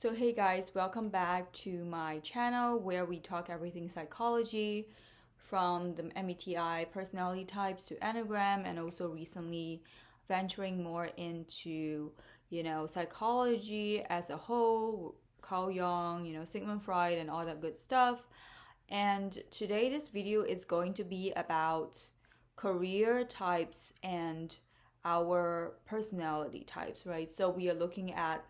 So hey guys, welcome back to my channel where we talk everything psychology from the MBTI personality types to Enneagram, and also recently venturing more into, psychology as a whole, Carl Jung, Sigmund Freud and all that good stuff. And today this video is going to be about career types and our personality types, right? So we are looking at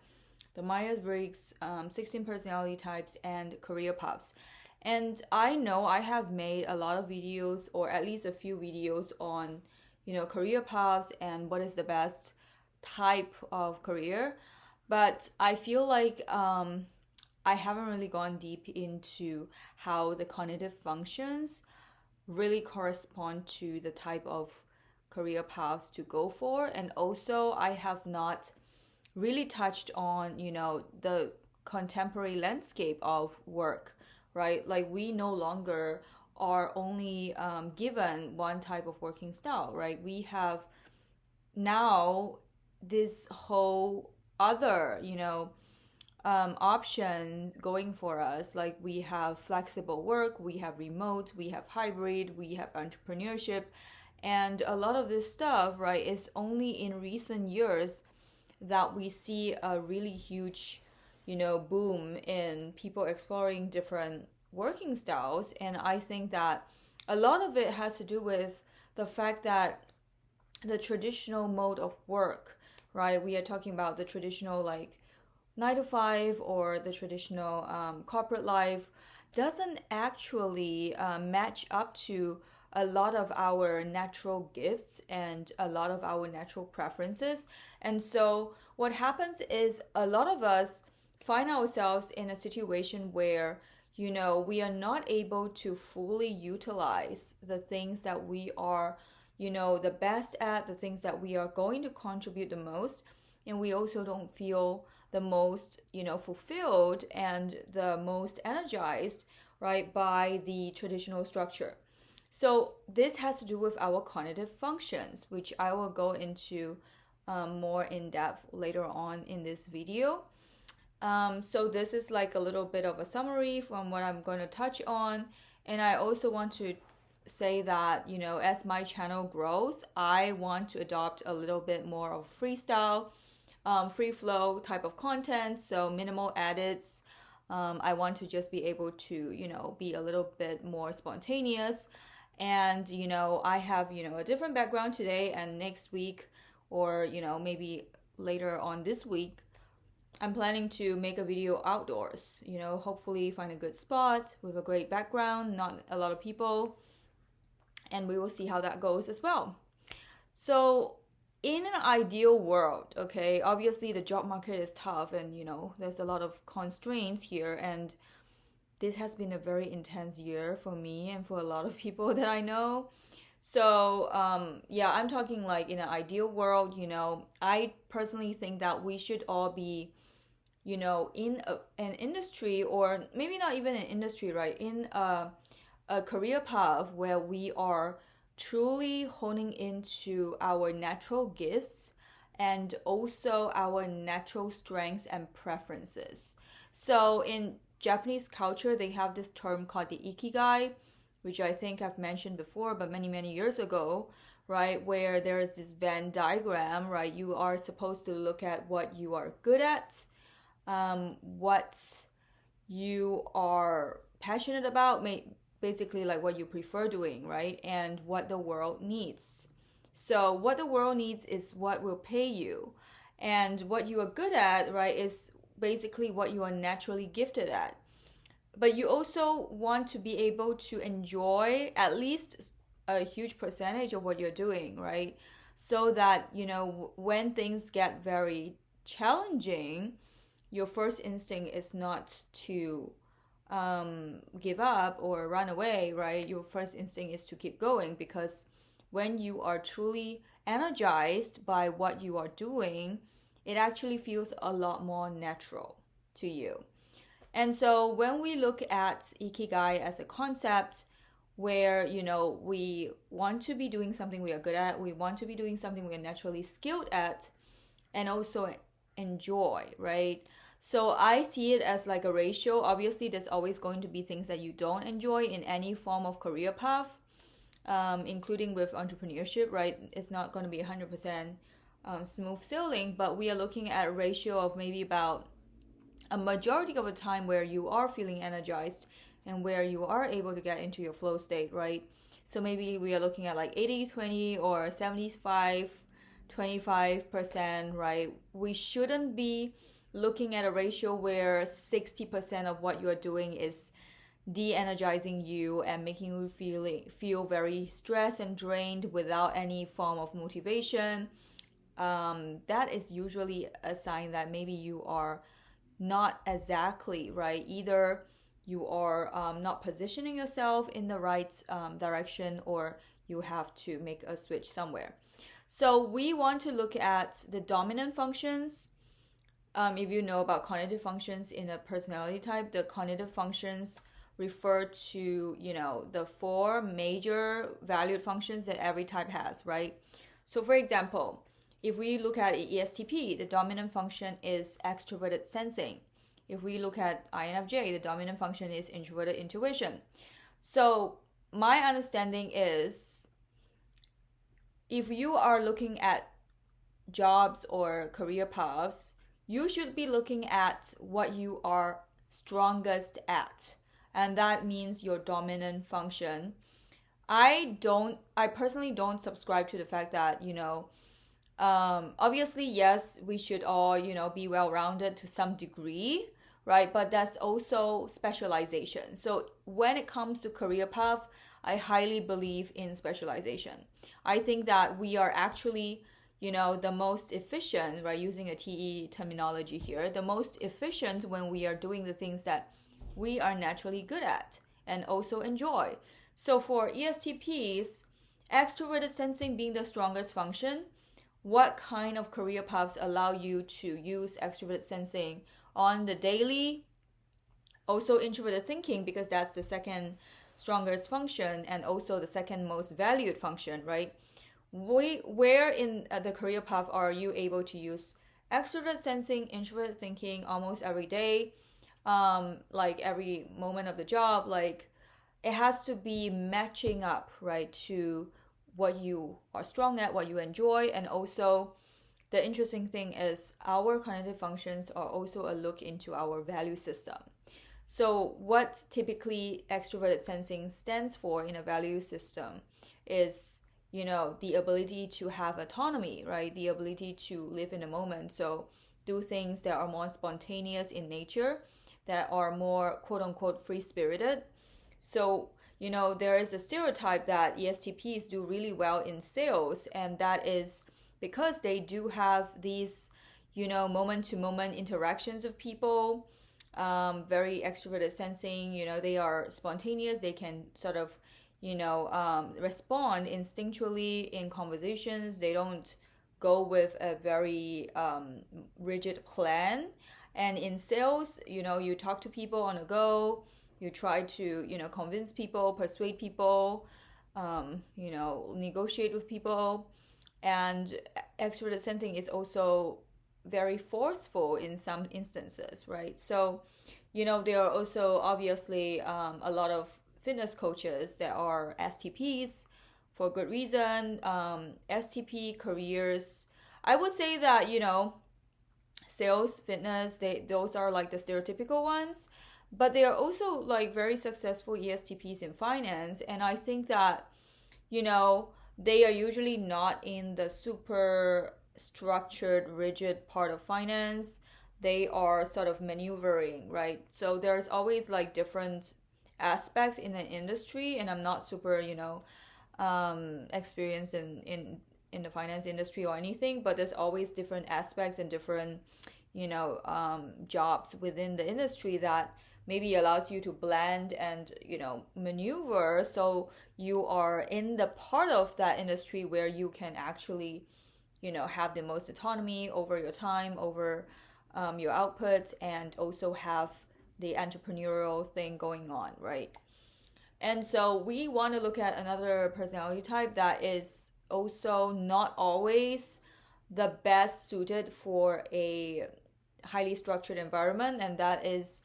the Myers-Briggs 16 personality types and career paths. And I know I have made a lot of videos, or at least a few videos on, career paths and what is the best type of career. But I feel like I haven't really gone deep into how the cognitive functions really correspond to the type of career paths to go for. And also, I have not really touched on, the contemporary landscape of work, right? Like we no longer are only given one type of working style, right? We have now this whole other, option going for us. Like we have flexible work, we have remote, we have hybrid, we have entrepreneurship. And a lot of this stuff, right, is only in recent years that we see a really huge, boom in people exploring different working styles. And I think that a lot of it has to do with the fact that the traditional mode of work, right? We are talking about the traditional like 9 to 5 or the traditional corporate life doesn't actually match up to a lot of our natural gifts and a lot of our natural preferences. And so what happens is a lot of us find ourselves in a situation where, we are not able to fully utilize the things that we are, the best at, the things that we are going to contribute the most. And we also don't feel the most, fulfilled and the most energized, right, by the traditional structure. So this has to do with our cognitive functions, which I will go into more in depth later on in this video. So this is like a little bit of a summary from what I'm going to touch on. And I also want to say that, as my channel grows, I want to adopt a little bit more of freestyle, free flow type of content. So minimal edits. I want to just be able to, be a little bit more spontaneous. And, I have, a different background today, and next week, or, maybe later on this week, I'm planning to make a video outdoors, hopefully find a good spot with a great background, not a lot of people, and we will see how that goes as well. So in an ideal world, okay, obviously the job market is tough and, there's a lot of constraints here, and this has been a very intense year for me and for a lot of people that I know. So, I'm talking like in an ideal world, I personally think that we should all be, in an industry, or maybe not even an industry, right? In a career path where we are truly honing into our natural gifts and also our natural strengths and preferences. So in Japanese culture, they have this term called the ikigai, which I think I've mentioned before, but many, many years ago, right? Where there is this Venn diagram, right? You are supposed to look at what you are good at, what you are passionate about, basically like what you prefer doing, right? And what the world needs. So what the world needs is what will pay you. And what you are good at, right, is basically what you are naturally gifted at. But you also want to be able to enjoy at least a huge percentage of what you're doing, right? So that, when things get very challenging, your first instinct is not to give up or run away, right? Your first instinct is to keep going, because when you are truly energized by what you are doing, it actually feels a lot more natural to you. And so when we look at ikigai as a concept where, we want to be doing something we are good at, we want to be doing something we are naturally skilled at, and also enjoy, right? So I see it as like a ratio. Obviously, there's always going to be things that you don't enjoy in any form of career path, including with entrepreneurship, right? It's not going to be 100% smooth sailing, but we are looking at a ratio of maybe about a majority of the time where you are feeling energized and where you are able to get into your flow state, right? So maybe we are looking at like 80-20 or 75-25%, right? We shouldn't be looking at a ratio where 60% of what you're doing is de-energizing you and making you feel very stressed and drained without any form of motivation. That is usually a sign that maybe you are not exactly right. Either you are not positioning yourself in the right direction, or you have to make a switch somewhere. So we want to look at the dominant functions. If you know about cognitive functions in a personality type, the cognitive functions refer to, the four major valued functions that every type has, right? So for example, if we look at ESTP, the dominant function is extroverted sensing. If we look at INFJ, the dominant function is introverted intuition. So my understanding is, if you are looking at jobs or career paths, you should be looking at what you are strongest at. And that means your dominant function. I personally don't subscribe to the fact that, obviously, yes, we should all, be well-rounded to some degree, right? But that's also specialization. So when it comes to career path, I highly believe in specialization. I think that we are actually, the most efficient, right? Using a TE terminology here, the most efficient when we are doing the things that we are naturally good at and also enjoy. So for ESTPs, extroverted sensing being the strongest function, what kind of career paths allow you to use extroverted sensing on the daily? Also introverted thinking, because that's the second strongest function and also the second most valued function, right? Where in the career path are you able to use extroverted sensing, introverted thinking almost every day, like every moment of the job? Like, it has to be matching up, right, to what you are strong at, what you enjoy. And also, the interesting thing is our cognitive functions are also a look into our value system. So what typically extroverted sensing stands for in a value system is, the ability to have autonomy, right? The ability to live in the moment. So do things that are more spontaneous in nature, that are more quote unquote free spirited. So, there is a stereotype that ESTPs do really well in sales, and that is because they do have these, moment to moment interactions with people, very extroverted sensing, they are spontaneous, they can sort of, respond instinctually in conversations. They don't go with a very rigid plan. And in sales, you talk to people on the go, you try to, convince people, persuade people, negotiate with people. And extroverted sensing is also very forceful in some instances, right? So, there are also obviously a lot of fitness coaches that are STPs for good reason. STP careers, I would say that, sales, fitness, those are like the stereotypical ones, but they are also like very successful ESTPs in finance. And I think that, they are usually not in the super structured, rigid part of finance. They are sort of maneuvering, right? So there's always like different aspects in an industry, and I'm not super, experienced in the finance industry or anything, but there's always different aspects and different, jobs within the industry that maybe allows you to blend and, maneuver, so you are in the part of that industry where you can actually, have the most autonomy over your time, over your output, and also have the entrepreneurial thing going on, right? And so we want to look at another personality type that is also not always the best suited for a highly structured environment, and that is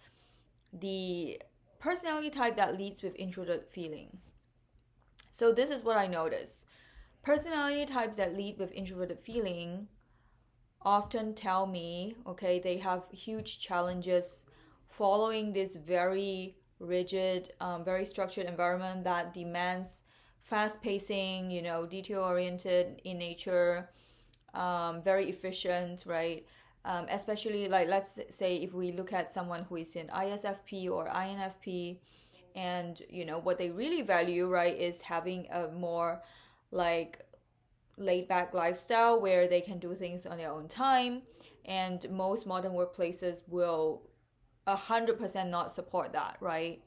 the personality type that leads with introverted feeling. So this is what I notice. Personality types that lead with introverted feeling often tell me, okay, they have huge challenges following this very rigid, very structured environment that demands fast pacing, detail oriented in nature, very efficient, right? Especially like let's say if we look at someone who is in ISFP or INFP, and what they really value, right, is having a more like laid back lifestyle where they can do things on their own time, and most modern workplaces will 100% not support that, right?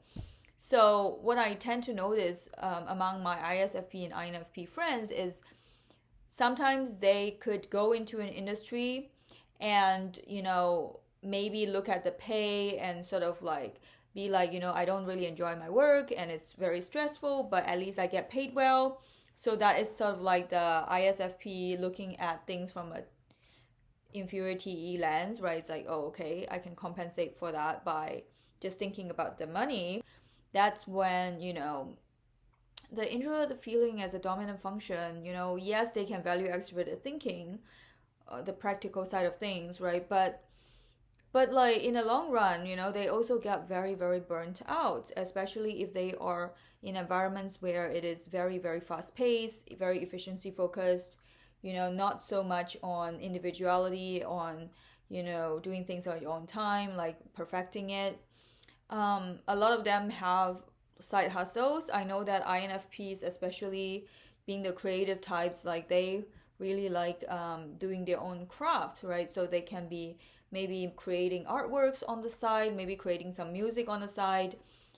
So what I tend to notice among my ISFP and INFP friends is sometimes they could go into an industry and maybe look at the pay and sort of like be like, I don't really enjoy my work and it's very stressful, but at least I get paid well. So that is sort of like the ISFP looking at things from a inferiority lens, right? It's like, oh, okay, I can compensate for that by just thinking about the money. That's when, the introvert feeling as a dominant function, yes, they can value extroverted thinking, the practical side of things, right? But like in the long run, they also get very, very burnt out, especially if they are in environments where it is very, very fast paced, very efficiency focused, not so much on individuality, on, doing things on your own time, like perfecting it. A lot of them have side hustles. I know that INFPs, especially being the creative types, like they really like doing their own craft, right? So they can be maybe creating artworks on the side, maybe creating some music on the side,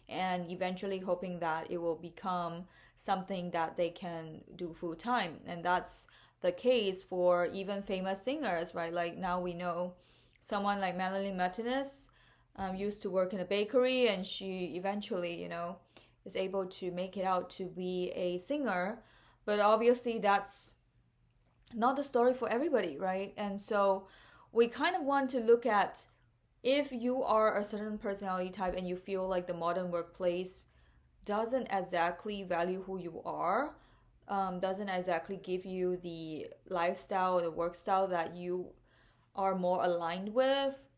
and eventually hoping that it will become something that they can do full time. And that's the case for even famous singers, right? Like now we know someone like Melanie Martinez used to work in a bakery, and she eventually, is able to make it out to be a singer. But obviously, that's not the story for everybody, right? And so we kind of want to look at if you are a certain personality type and you feel like the modern workplace doesn't exactly value who you are, doesn't exactly give you the lifestyle, the work style that you are more aligned with,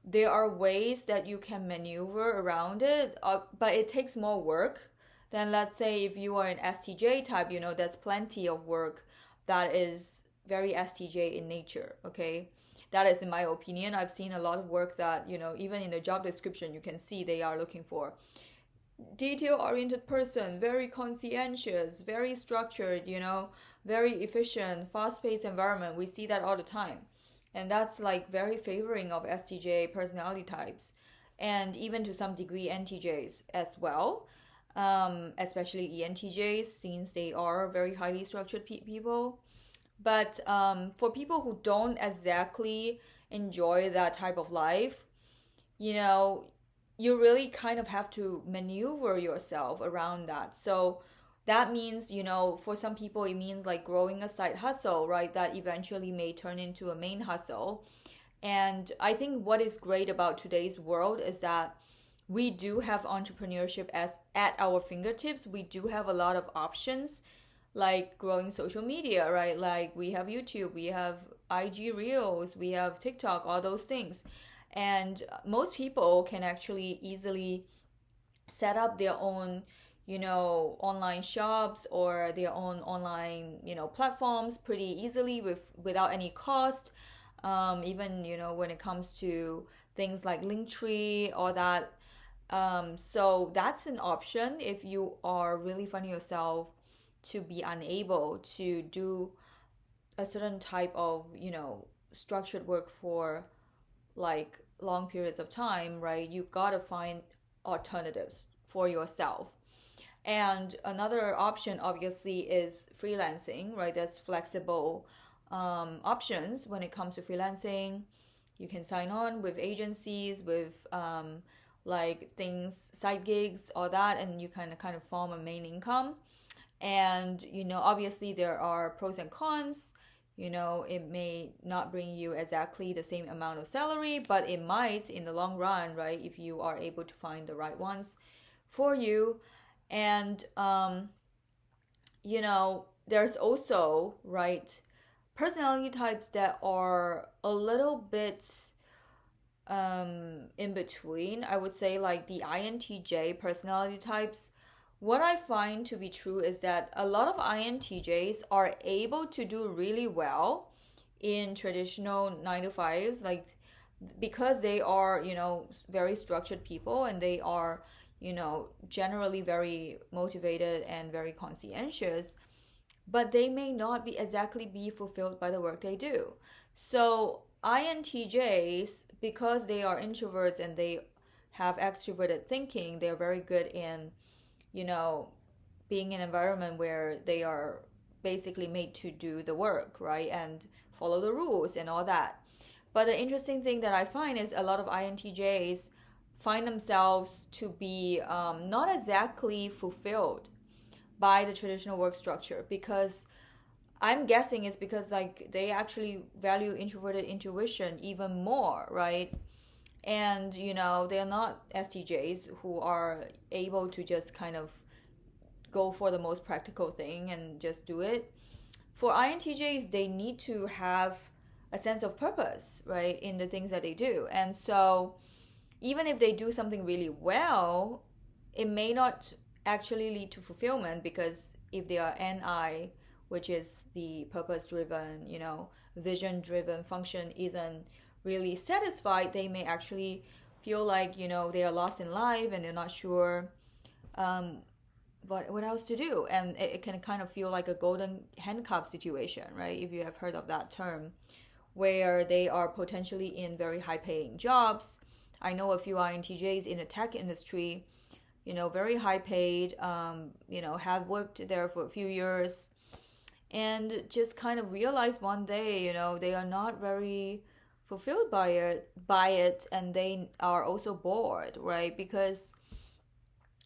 there are ways that you can maneuver around it, but it takes more work than, let's say, if you are an STJ type, there's plenty of work that is very STJ in nature, okay? That is in my opinion. I've seen a lot of work that, even in the job description, you can see they are looking for detail-oriented person, very conscientious, very structured, very efficient, fast-paced environment. We see that all the time. And that's like very favoring of STJ personality types, and even to some degree NTJs as well, especially ENTJs, since they are very highly structured people. But for people who don't exactly enjoy that type of life, you really kind of have to maneuver yourself around that. So that means, for some people, it means like growing a side hustle, right? That eventually may turn into a main hustle. And I think what is great about today's world is that we do have entrepreneurship as at our fingertips. We do have a lot of options, like growing social media, right? Like we have YouTube, we have IG Reels, we have TikTok, all those things. And most people can actually easily set up their own online shops or their own online platforms pretty easily without any cost. Even when it comes to things like Linktree or that. So that's an option if you are really finding yourself to be unable to do a certain type of structured work for like long periods of time, right? You've got to find alternatives for yourself. And another option obviously is freelancing, right? There's flexible options when it comes to freelancing. You can sign on with agencies, with like things, side gigs, all that, and you can kind of form a main income. And obviously there are pros and cons. It may not bring you exactly the same amount of salary, but it might in the long run, right? If you are able to find the right ones for you. And, there's also, right, personality types that are a little bit in between. I would say like the INTJ personality types. What I find to be true is that a lot of INTJs are able to do really well in traditional 9 to 5s, like because they are, very structured people, and they are, generally very motivated and very conscientious, but they may not be exactly be fulfilled by the work they do. So INTJs, because they are introverts and they have extroverted thinking, they are very good in, you know, being in an environment where they are basically made to do the work, right? And follow the rules and all that. But the interesting thing that I find is a lot of INTJs find themselves to be not exactly fulfilled by the traditional work structure, because I'm guessing it's because like they actually value introverted intuition even more, right? And they're not STJs who are able to just kind of go for the most practical thing and just do it. For INTJs, they need to have a sense of purpose, right, in the things that they do. And so even if they do something really well, it may not actually lead to fulfillment, because if they are NI, which is the purpose driven, vision driven function, isn't really satisfied, they may actually feel like, they are lost in life and they're not sure what else to do. And it can kind of feel like a golden handcuff situation, right? If you have heard of that term, where they are potentially in very high paying jobs. I know a few INTJs in the tech industry, very high paid, have worked there for a few years, and just kind of realize one day, they are not very fulfilled by it, and they are also bored, right? Because,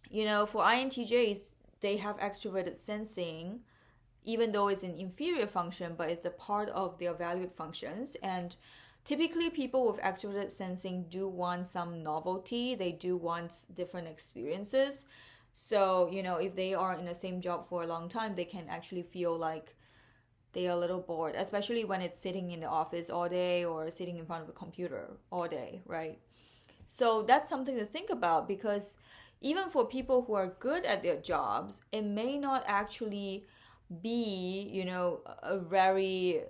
for INTJs, they have extroverted sensing, even though it's an inferior function, but it's a part of their valued functions. And typically people with extroverted sensing do want some novelty. They do want different experiences. So, if they are in the same job for a long time, they can actually feel like they are a little bored, especially when it's sitting in the office all day or sitting in front of a computer all day, right? So that's something to think about, because even for people who are good at their jobs, it may not actually be, a very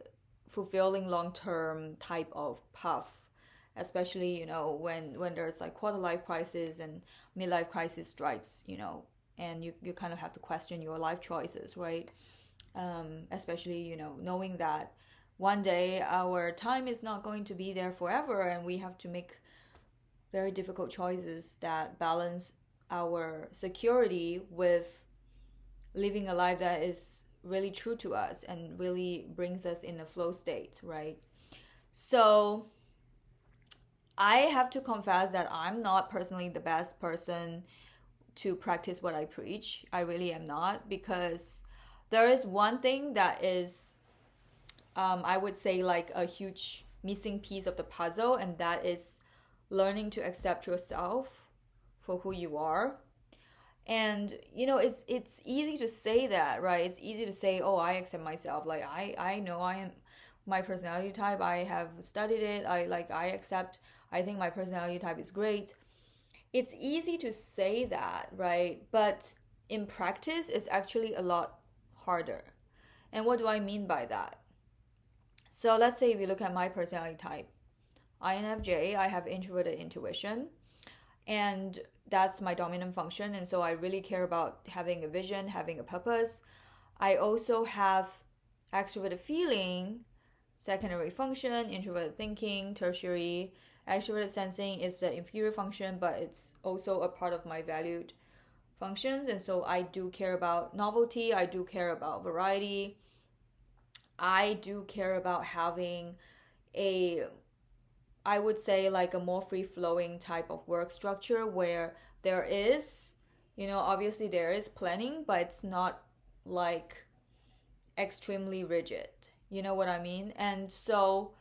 fulfilling long-term type of path, especially, when there's like quarter life crisis and midlife crisis strikes, and you kind of have to question your life choices, right? Especially, knowing that one day our time is not going to be there forever, and we have to make very difficult choices that balance our security with living a life that is really true to us and really brings us in a flow state, right? So I have to confess that I'm not personally the best person to practice what I preach. I really am not, because there is one thing that is, I would say, like a huge missing piece of the puzzle, and that is learning to accept yourself for who you are. And it's easy to say that, right? It's easy to say, oh, I accept myself, like I know I am my personality type, I have studied it, I accept, I think my personality type is great. It's easy to say that, right? But in practice it's actually a lot harder. And what do I mean by that? So let's say if you look at my personality type, INFJ, I have introverted intuition, and that's my dominant function. And so I really care about having a vision, having a purpose. I also have extroverted feeling, secondary function, introverted thinking, tertiary. Extroverted sensing is the inferior function, but it's also a part of my valued functions. And so I do care about novelty, I do care about variety, I do care about having a, I would say, like a more free flowing type of work structure where there is, obviously there is planning, but it's not like extremely rigid. You know what I mean? And so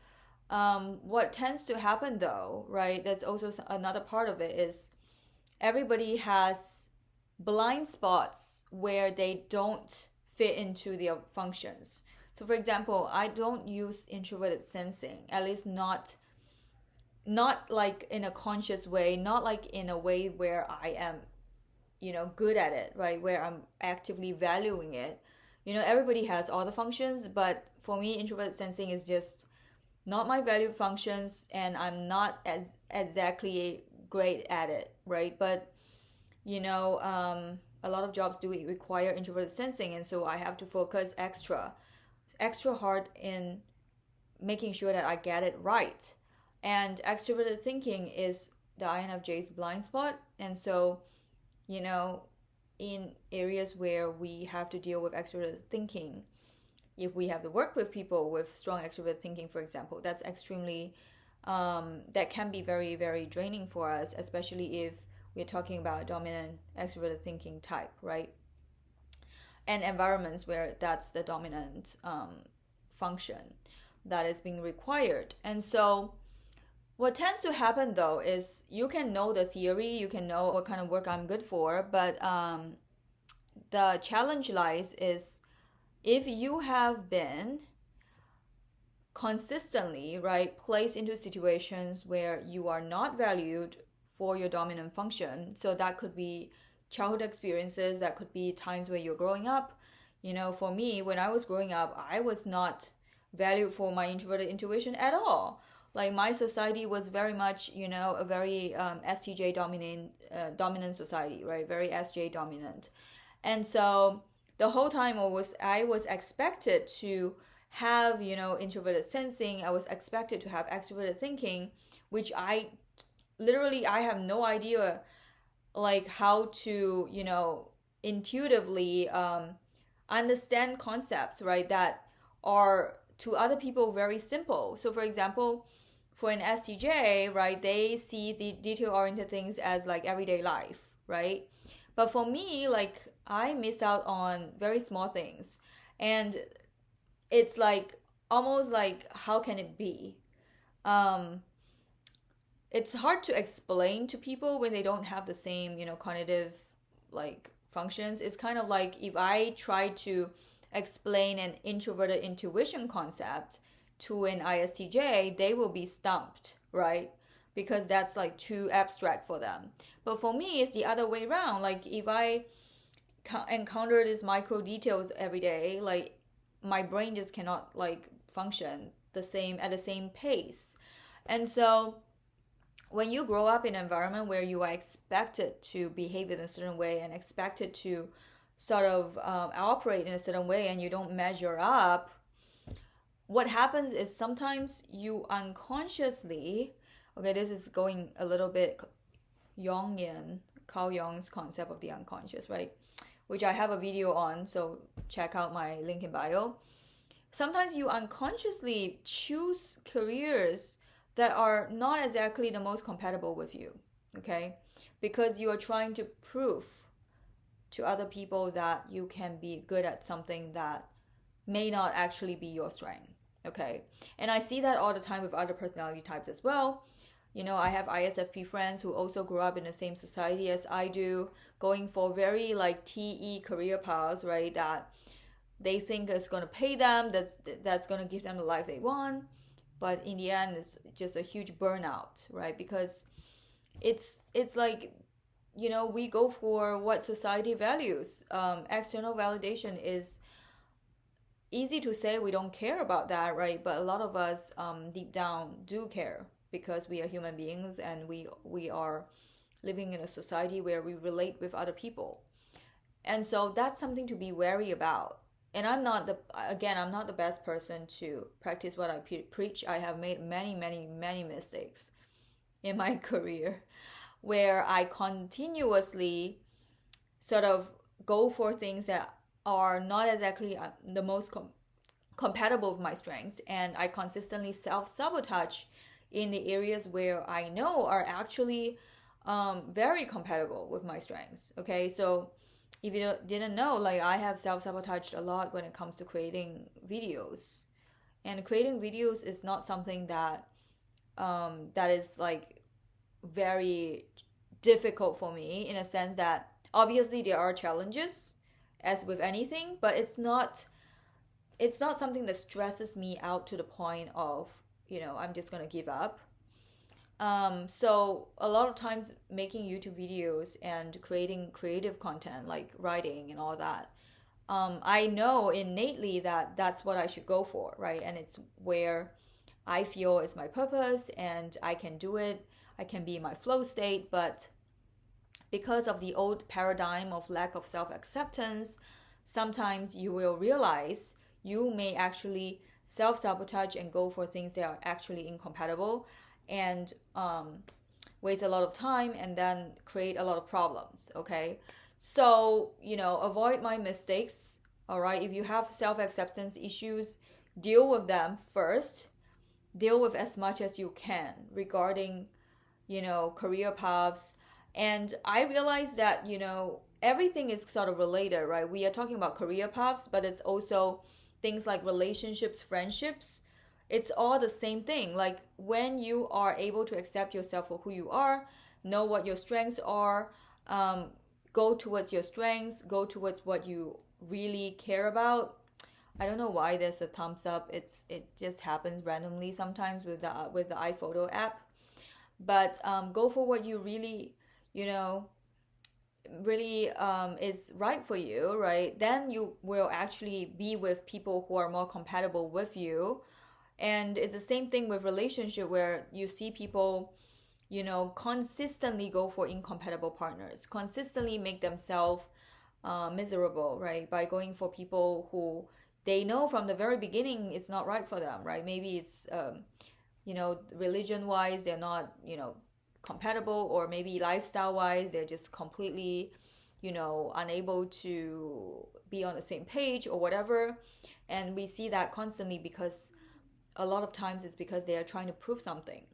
what tends to happen though, right? That's also another part of it is everybody has blind spots where they don't fit into their functions. So for example, I don't use introverted sensing, at least not like in a conscious way, not like in a way where I am, good at it, right? Where I'm actively valuing it. Everybody has all the functions, but for me, introverted sensing is just not my valued functions, and I'm not as exactly great at it, right? But a lot of jobs do require introverted sensing, and so I have to focus extra hard in making sure that I get it right. And extroverted thinking is the INFJ's blind spot, and so you know, in areas where we have to deal with extroverted thinking, if we have to work with people with strong extroverted thinking, for example, that's extremely that can be very, very draining for us, especially if we're talking about a dominant extroverted thinking type, right? And environments where that's the dominant function that is being required. And so what tends to happen though is you can know the theory, you can know what kind of work I'm good for, but the challenge lies is if you have been consistently, right, placed into situations where you are not valued for your dominant function. So that could be childhood experiences, that could be times where you're growing up. For me, when I was growing up, I was not valued for my introverted intuition at all. Like my society was very much, a very STJ dominant society, right? Very SJ dominant. And so the whole time I was expected to have, introverted sensing. I was expected to have extroverted thinking, which I have no idea like how to, intuitively understand concepts, right, that are to other people very simple. So for example, for an STJ, right, they see the detail oriented things as like everyday life, right? But for me, like I miss out on very small things. And it's like almost like how can it be? Um it's hard to explain to people when they don't have the same, cognitive like functions. It's kind of like if I try to explain an introverted intuition concept to an ISTJ, they will be stumped, right? Because that's like too abstract for them. But for me, it's the other way around. Like if I encounter these micro details every day, like my brain just cannot like function the same at the same pace. And so when you grow up in an environment where you are expected to behave in a certain way and expected to sort of operate in a certain way and you don't measure up, what happens is sometimes you unconsciously, okay, this is going a little bit Jungian, Carl Jung's concept of the unconscious, right? Which I have a video on, so check out my link in bio. Sometimes you unconsciously choose careers that are not exactly the most compatible with you, okay? Because you are trying to prove to other people that you can be good at something that may not actually be your strength, okay? And I see that all the time with other personality types as well. I have ISFP friends who also grew up in the same society as I do, going for very like TE career paths, right? That they think is going to pay them, that's going to give them the life they want. But in the end, it's just a huge burnout, right? Because it's like, we go for what society values. External validation is easy to say we don't care about that, right? But a lot of us deep down do care because we are human beings and we are living in a society where we relate with other people. And so that's something to be wary about. And I'm not the best person to practice what I preach. I have made many, many, many mistakes in my career where I continuously sort of go for things that are not exactly the most compatible with my strengths, and I consistently self-sabotage in the areas where I know are actually very compatible with my strengths. Okay, so if you didn't know, like I have self-sabotaged a lot when it comes to creating videos. And creating videos is not something that that is like very difficult for me, in a sense that obviously there are challenges as with anything, but it's not something that stresses me out to the point of, I'm just gonna give up. So a lot of times making YouTube videos and creating creative content like writing and all that, I know innately that that's what I should go for, right? And it's where I feel is my purpose and I can do it. I can be in my flow state, but because of the old paradigm of lack of self acceptance, sometimes you will realize you may actually self sabotage and go for things that are actually incompatible, and waste a lot of time and then create a lot of problems. Okay. So, avoid my mistakes. All right. If you have self acceptance issues, deal with them first. Deal with as much as you can regarding, career paths. And I realized that, everything is sort of related, right? We are talking about career paths, but it's also things like relationships, friendships. It's all the same thing. Like when you are able to accept yourself for who you are, know what your strengths are, go towards your strengths, go towards what you really care about. I don't know why there's a thumbs up. It just happens randomly sometimes with the iPhoto app. But go for what you really, really is right for you, right? Then you will actually be with people who are more compatible with you. And it's the same thing with relationship, where you see people, consistently go for incompatible partners, consistently make themselves miserable, right? By going for people who they know from the very beginning it's not right for them, right? Maybe it's, religion wise, they're not, compatible, or maybe lifestyle wise, they're just completely, unable to be on the same page or whatever. And we see that constantly because a lot of times it's because they are trying to prove something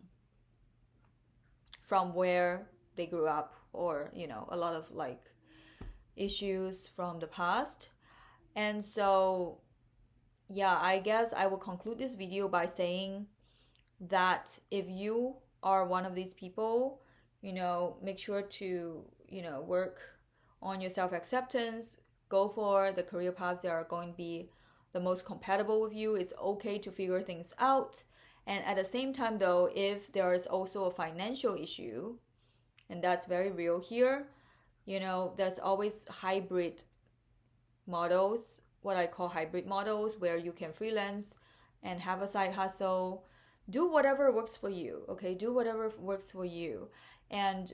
from where they grew up, or, a lot of like issues from the past. And so, yeah, I guess I will conclude this video by saying that if you are one of these people, make sure to, work on your self acceptance, go for the career paths that are going to be the most compatible with you. It's okay to figure things out. And at the same time, though, if there is also a financial issue, and that's very real here, there's always hybrid models, what I call hybrid models, where you can freelance and have a side hustle. Do whatever works for you, okay? Do whatever works for you. And,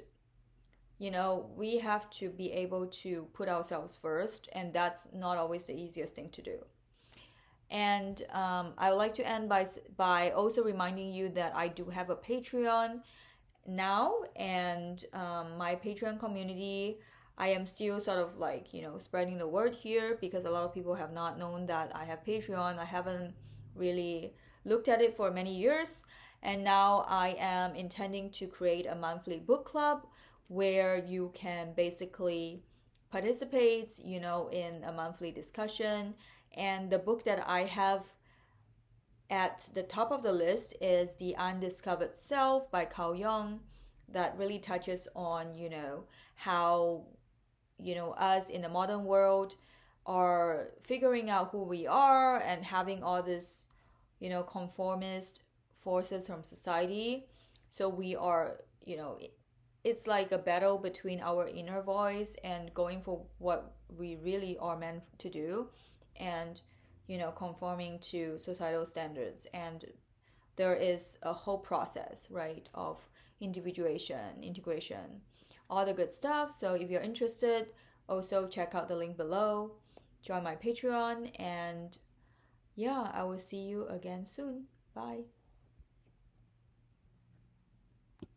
we have to be able to put ourselves first, and that's not always the easiest thing to do. And I would like to end by also reminding you that I do have a Patreon now, and my Patreon community, I am still sort of like, spreading the word here, because a lot of people have not known that I have Patreon. I haven't really looked at it for many years, and now I am intending to create a monthly book club where you can basically participate, in a monthly discussion. And the book that I have at the top of the list is The Undiscovered Self by Carl Jung, that really touches on, how, us in the modern world are figuring out who we are and having all this, conformist forces from society. So we are, it's like a battle between our inner voice and going for what we really are meant to do, and conforming to societal standards. And there is a whole process, right, of individuation, integration, all the good stuff. So if you're interested, also check out the link below, join my Patreon, and yeah, I will see you again soon. Bye.